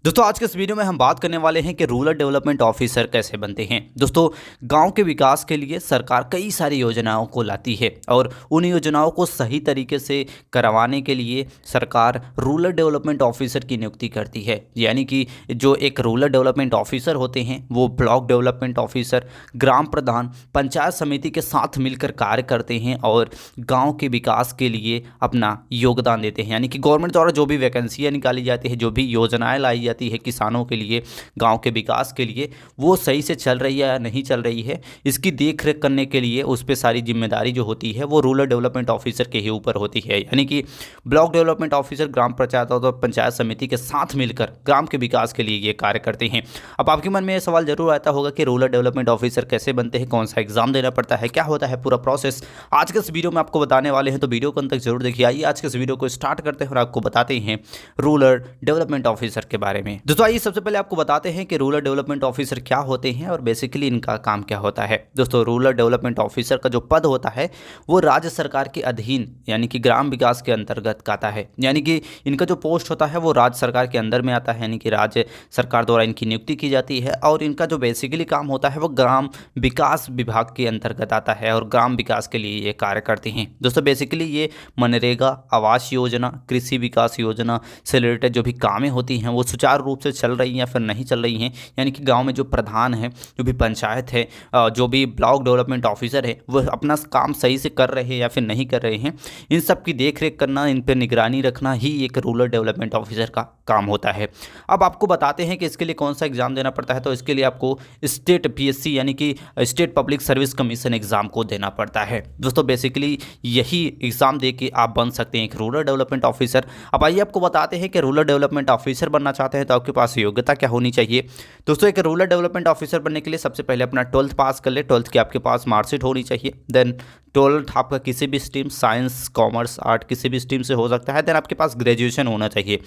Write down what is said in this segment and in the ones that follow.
दोस्तों आज के इस वीडियो में हम बात करने वाले हैं कि रूरल डेवलपमेंट ऑफिसर कैसे बनते हैं। दोस्तों गांव के विकास के लिए सरकार कई सारी योजनाओं को लाती है और उन योजनाओं को सही तरीके से करवाने के लिए सरकार रूरल डेवलपमेंट ऑफिसर की नियुक्ति करती है। यानी कि जो एक रूरल डेवलपमेंट ऑफिसर होते हैं वो ब्लॉक डेवलपमेंट ऑफिसर, ग्राम प्रधान, पंचायत समिति के साथ मिलकर कार्य करते हैं और गाँव के विकास के लिए अपना योगदान देते हैं। यानी कि गवर्नमेंट द्वारा जो भी वैकेंसियाँ निकाली जाती है, जो भी योजनाएँ लाई जाती है किसानों के लिए, गांव के विकास के लिए, वो सही से चल रही है या नहीं चल रही है, इसकी देख रेख करने के लिए उस पर सारी जिम्मेदारी जो होती है वो रूरल डेवलपमेंट ऑफिसर के ही ऊपर होती है। यानी कि ब्लॉक डेवलपमेंट ऑफिसर ग्राम पंचायत और पंचायत समिति के साथ मिलकर ग्राम के विकास के लिए ये कार्य करते हैं। अब आपके मन में यह सवाल जरूर आता होगा कि रूरल डेवलपमेंट ऑफिसर कैसे बनते हैं, कौन सा एग्जाम देना पड़ता है, क्या होता है पूरा प्रोसेस, आज के इस वीडियो में आपको बताने वाले हैं। तो वीडियो को अंत तक जरूर देखिए। आइए आज के इस वीडियो को स्टार्ट करते हैं और आपको बताते हैं रूरल डेवलपमेंट ऑफिसर के बारे में। दोस्तों आइए सबसे पहले आपको बताते हैं कि रूरल डेवलपमेंट ऑफिसर क्या होते हैं और बेसिकली इनका काम क्या होता है। दोस्तों रूरल डेवलपमेंट ऑफिसर का जो पद होता है वो राज्य सरकार के अधीन यानी कि ग्राम विकास के अंतर्गत आता है। यानी कि इनका जो पोस्ट होता है वो राज्य सरकार के अंदर में आता है, यानी कि राज्य सरकार द्वारा इनकी नियुक्ति की जाती है और इनका जो बेसिकली काम होता है वो ग्राम विकास विभाग के अंतर्गत आता है और ग्राम विकास के लिए ये कार्य करते हैं। दोस्तों बेसिकली ये मनरेगा, आवास योजना, कृषि विकास योजना से रिलेटेड जो भी कामें होती हैं वो सुचारू रूप से चल रही हैं या फिर नहीं चल रही हैं, यानी कि गांव में जो प्रधान है, जो भी पंचायत है, जो भी ब्लॉक डेवलपमेंट ऑफिसर है वो अपना काम सही से कर रहे हैं या फिर नहीं कर रहे हैं, इन सब की देख रेख करना, इन पर निगरानी रखना ही एक रूरल डेवलपमेंट ऑफिसर का काम होता है। अब आपको बताते हैं कि इसके लिए कौन सा एग्जाम देना पड़ता है। तो इसके लिए आपको स्टेट पीएससी यानी कि state public service commission exam को देना पड़ता है। दोस्तों बेसिकली यही एग्जाम दे के आप बन सकते हैं एक रूरल डेवलपमेंट ऑफिसर। अब आइए आपको बताते हैं कि रूरल डेवलपमेंट ऑफिसर बनना चाहते हैं तो आपके पास योग्यता क्या होनी चाहिए। दोस्तों एक रूरल डेवलपमेंट ऑफिसर बनने के लिए सबसे पहले अपना 12th पास कर ले। 12th की आपके पास मार्कशीट होनी चाहिए। देन 12th आपका किसी भी स्ट्रीम, साइंस, कॉमर्स, आर्ट, किसी भी स्ट्रीम से हो सकता है। देन आपके पास ग्रेजुएशन होना चाहिए।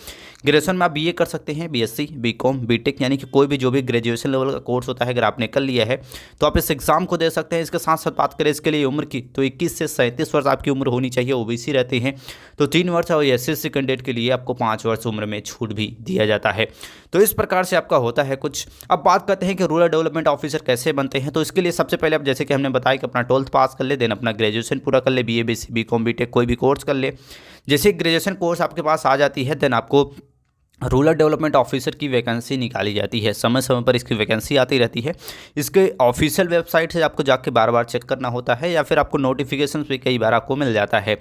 ग्रेजुएशन में आप बीए कर सकते हैं, बीएससी, बीकॉम, बीटेक, यानी कि कोई भी जो भी ग्रेजुएशन लेवल का कोर्स होता है अगर आपने कर लिया है तो आप इस एग्जाम को दे सकते हैं। इसके साथ साथ बात करें इसके लिए उम्र की तो 21 से 37 वर्ष आपकी उम्र होनी चाहिए। ओबीसी रहते हैं तो 3 वर्ष और एससी कैंडिडेट के लिए आपको 5 वर्ष उम्र में छूट भी दिया जाता है। तो इस प्रकार से आपका होता है कुछ। अब बात करते हैं कि रूरल डेवलपमेंट ऑफिसर कैसे बनते हैं। तो इसके लिए सबसे पहले आप जैसे कि हमने बताया कि अपना 12th पास कर ले, देन अपना ग्रेजुएशन पूरा कर ले, बीए, बीएससी, बीकॉम, बीटेक कोई भी कोर्स कर ले। जैसे ग्रेजुएशन कोर्स आपके पास आ जाती है देन आपको रूरल डेवलपमेंट ऑफिसर की वैकेंसी निकाली जाती है। समय समय पर इसकी वैकेंसी आती रहती है। इसके ऑफिशियल वेबसाइट से आपको जाके बार बार चेक करना होता है या फिर आपको नोटिफिकेशन भी कई बार आपको मिल जाता है।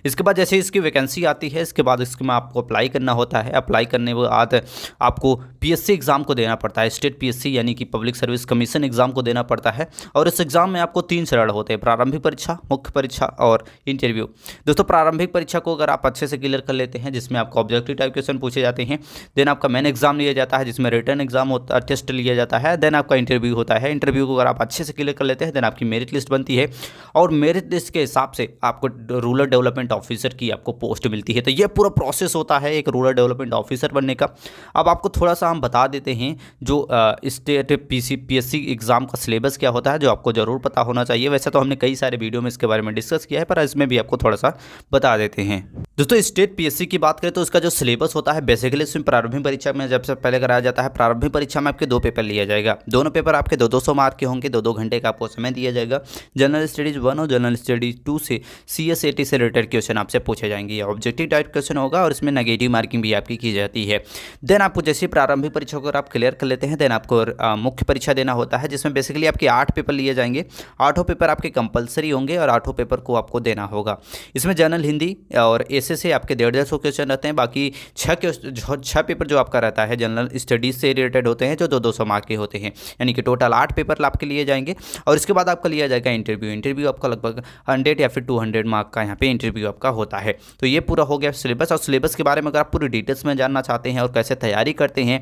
इसके बाद जैसे इसकी वैकेंसी आती है इसके बाद इसके में आपको अप्लाई करना होता है। अप्लाई करने के बाद आपको पीएससी एग्ज़ाम को देना पड़ता है। स्टेट पीएससी यानी कि पब्लिक सर्विस कमीशन एग्ज़ाम को देना पड़ता है और इस एग्ज़ाम में आपको 3 चरण होते हैं: प्रारंभिक परीक्षा, मुख्य परीक्षा और इंटरव्यू। दोस्तों प्रारंभिक परीक्षा को अगर आप अच्छे से क्लियर कर लेते हैं जिसमें आपको ऑब्जेक्टिव टाइप क्वेश्चन पूछे जाते हैं, देन आपका मेन एग्जाम लिया जाता है जिसमें रिटर्न एग्जाम होता, टेस्ट लिया जाता है, देन आपका इंटरव्यू होता है। इंटरव्यू को अगर आप अच्छे से क्लियर कर लेते हैं देन आपकी मेरिट लिस्ट बनती है और मेरिट लिस्ट के हिसाब से आपको रूरल डेवलपमेंट ऑफिसर की आपको पोस्ट मिलती है। तो ये पूरा प्रोसेस होता है एक रूरल डेवलपमेंट ऑफिसर बनने का। अब आपको थोड़ा सा हम बता देते हैं जो स्टेट पीएससी एग्जाम का सिलेबस क्या होता है, जो आपको जरूर पता होना चाहिए। वैसे तो हमने कई सारे वीडियो में इसके बारे में डिस्कस किया है पर इसमें भी आपको थोड़ा सा बता देते हैं। दोस्तों स्टेट पीएससी की बात करें तो इसका जो सिलेबस होता है बेसिकली इसमें प्रारंभिक परीक्षा में जब से पहले कराया जाता है। प्रारंभिक परीक्षा में आपके 2 पेपर लिया जाएगा। दोनों पेपर आपके 200 मार्क के होंगे। 2 घंटे का आपको समय दिया जाएगा। जनरल स्टडीज 1 और जनरल स्टडीज 2 से CSAT से रिलेटेड क्वेश्चन आपसे पूछे जाएंगे। ऑब्जेक्टिव टाइप क्वेश्चन होगा और इसमें नेगेटिव मार्किंग भी आपकी की जाती है। देन आपको जैसे प्रारंभिक परीक्षा को आप क्लियर कर लेते हैं देन आपको मुख्य परीक्षा देना होता है जिसमें बेसिकली आपके 8 पेपर लिए जाएंगे। 8 पेपर आपके कंपलसरी होंगे और 8 पेपर को आपको देना होगा। इसमें जनरल हिंदी और ऐसे से आपके 150 क्वेश्चन रहते हैं। बाकी 6 पेपर जो आपका रहता है जनरल स्टडीज से रिलेटेड होते हैं जो 200 मार्क के होते हैं। यानी कि टोटल 8 पेपर आपके लिए जाएंगे और इसके बाद आपका लिया जाएगा इंटरव्यू। इंटरव्यू आपका लगभग 100 या फिर 200 मार्क का यहाँ पे इंटरव्यू आपका होता है। तो ये पूरा हो गया सिलेबस। और सिलेबस के बारे में अगर आप पूरी डिटेल्स में जानना चाहते हैं और कैसे तैयारी करते हैं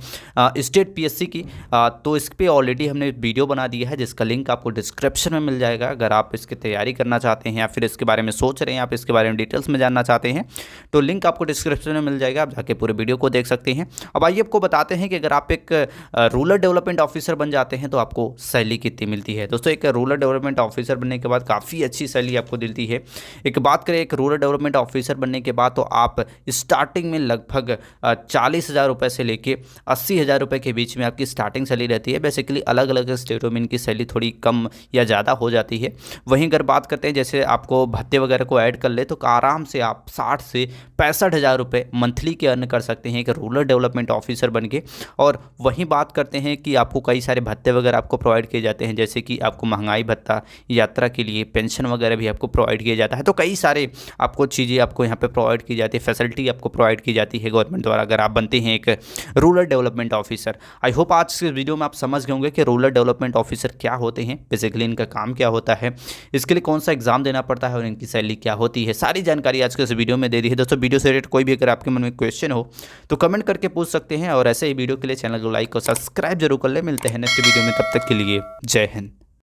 स्टेट पीएससी की तो इस पर ऑलरेडी हमने वीडियो बना दिया है जिसका लिंक आपको डिस्क्रिप्शन में मिल जाएगा। अगर आप इसकी तैयारी करना चाहते हैं या फिर इसके बारे में सोच रहे हैं, आप इसके बारे में डिटेल्स में जानना चाहते हैं तो लिंक आपको डिस्क्रिप्शन में मिल जाएगा, आप जाके पूरे वीडियो को देख सकते हैं। अब आइए आपको बताते हैं कि अगर आप एक रूरल डेवलपमेंट ऑफिसर बन जाते हैं तो आपको सैलरी कितनी मिलती है। दोस्तों एक रूरल डेवलपमेंट ऑफिसर बनने के बाद काफ़ी अच्छी सैलरी आपको मिलती है। एक बात करें एक रूरल डेवलपमेंट ऑफिसर बनने के बाद तो आप स्टार्टिंग में लगभग 40,000 रुपये से लेके 80,000 रुपये के बीच में आपकी स्टार्टिंग सैलरी रहती है। बेसिकली अलग अलग स्टेटों में इनकी सैलरी थोड़ी कम या ज़्यादा हो जाती है। वहीं अगर बात करते हैं जैसे आपको भत्ते वगैरह को ऐड कर ले तो आराम से आप 60 से 65,000 रुपये मंथली के अर्न कर सकते हैं एक रूरल डेवलपमेंट ऑफिसर बन के। और वहीं बात करते हैं कि आपको कई सारे भत्ते वगैरह आपको प्रोवाइड किए जाते हैं, जैसे कि आपको महंगाई भत्ता, यात्रा के लिए पेंशन वगैरह भी आपको प्रोवाइड किया जाता है। तो कई सारे आपको चीज़ें आपको यहाँ पे प्रोवाइड की जाती है, फैसिलिटी आपको प्रोवाइड की जाती है गवर्नमेंट द्वारा अगर आप बनते हैं एक rural development officer. I hope आज के वीडियो में आप समझ गए होंगे कि रूरल डेवलपमेंट ऑफिसर क्या होते हैं, बेसिकली इनका काम क्या होता है, इसके लिए कौन सा एग्जाम देना पड़ता है और इनकी सैलरी क्या होती है। सारी जानकारी आज के इस वीडियो में दे दी है। दोस्तों वीडियो से रिलेटेड कोई भी अगर आपके मन में क्वेश्चन हो तो कमेंट करके पूछ सकते हैं और ऐसे ही वीडियो के लिए चैनल को लाइक और सब्सक्राइब जरूर कर ले। मिलते हैं नेक्स्ट वीडियो में, तब तक के लिए जय हिंद।